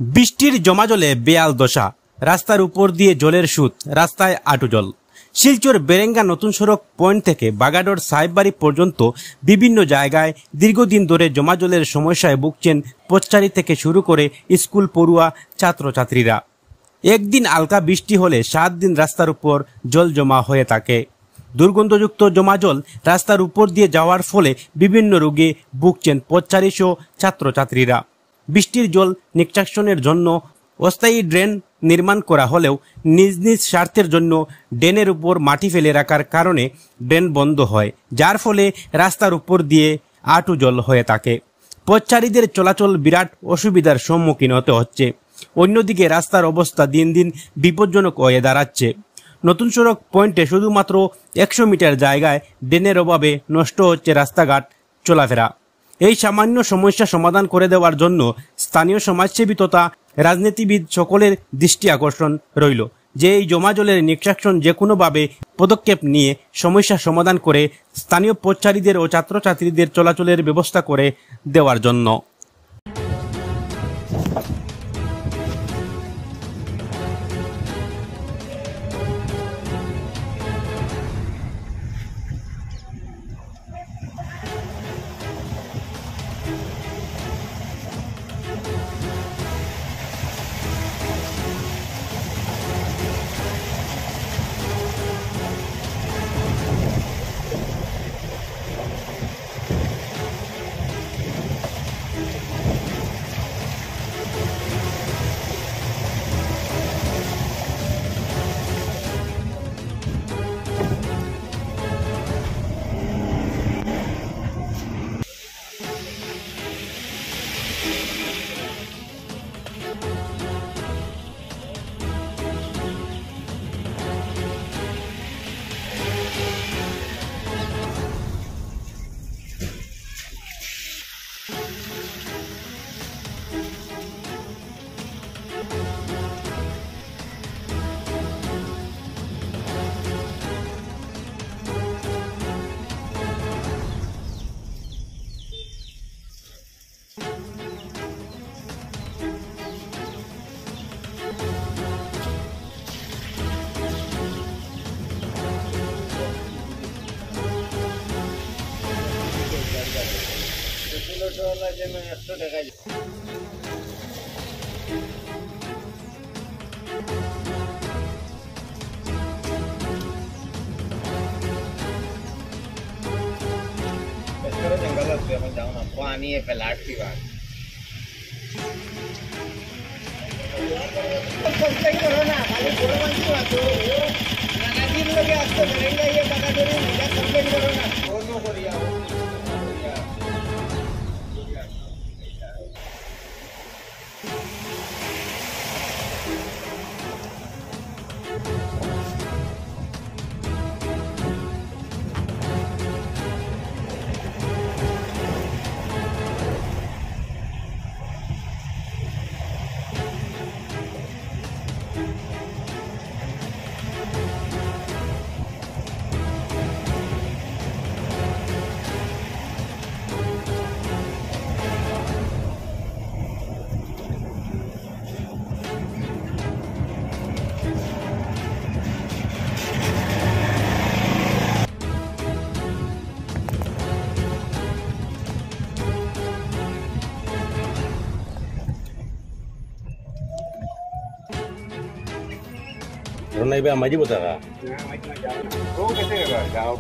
বৃষ্টির জমা জলে বেয়াল দশা, রাস্তার উপর দিয়ে জলের সুত, রাস্তায় আঁটু জল। শিলচর বেরেঙ্গা নতুন সড়ক পয়েন্ট থেকে বাগাডোর সাহেববাড়ি পর্যন্ত বিভিন্ন জায়গায় দীর্ঘদিন ধরে জমা জলের সমস্যায় ভুগছেন পথচারী থেকে শুরু করে স্কুল পড়ুয়া ছাত্রছাত্রীরা। একদিন হালকা বৃষ্টি হলে 7 দিন রাস্তার উপর জল জমা হয়ে থাকে। দুর্গন্ধযুক্ত জমা জল রাস্তার উপর দিয়ে যাওয়ার ফলে বিভিন্ন রোগে ভুগছেন পথচারী সহ ছাত্রছাত্রীরা। বৃষ্টির জল নিষ্কাশনের জন্য অস্থায়ী ড্রেন নির্মাণ করা হলেও নিজ নিজ স্বার্থের জন্য ড্রেনের উপর মাটি ফেলে রাখার কারণে ড্রেন বন্ধ হয়, যার ফলে রাস্তার উপর দিয়ে আঁটু জল হয়ে থাকে। পথচারীদের চলাচল বিরাট অসুবিধার সম্মুখীন হতে হচ্ছে। অন্যদিকে রাস্তার অবস্থা দিন দিন বিপজ্জনক হয়ে দাঁড়াচ্ছে। নতুন সড়ক পয়েন্টে শুধুমাত্র 100 মিটার জায়গায় ড্রেনের অভাবে নষ্ট হচ্ছে রাস্তাঘাট চলাফেরা। এই সামান্য সমস্যা সমাধান করে দেওয়ার জন্য স্থানীয় সমাজসেবী তথা রাজনীতিবিদ সকলের দৃষ্টি আকর্ষণ রইল যে এই জমা জলের নিষ্কাশন যে কোনোভাবে পদক্ষেপ নিয়ে সমস্যা সমাধান করে স্থানীয় পথচারীদের ও ছাত্রছাত্রীদের চলাচলের ব্যবস্থা করে দেওয়ার জন্য। पानी है प्लाट की बात करो ना खाली बोलो मन की बात हो नदी लोग आपको करेंगे ये पता करो मुझे कंप्लेंट करो ना दोनों को रिया हो नहीं बे मजी बता रहा वो कैसे जाओ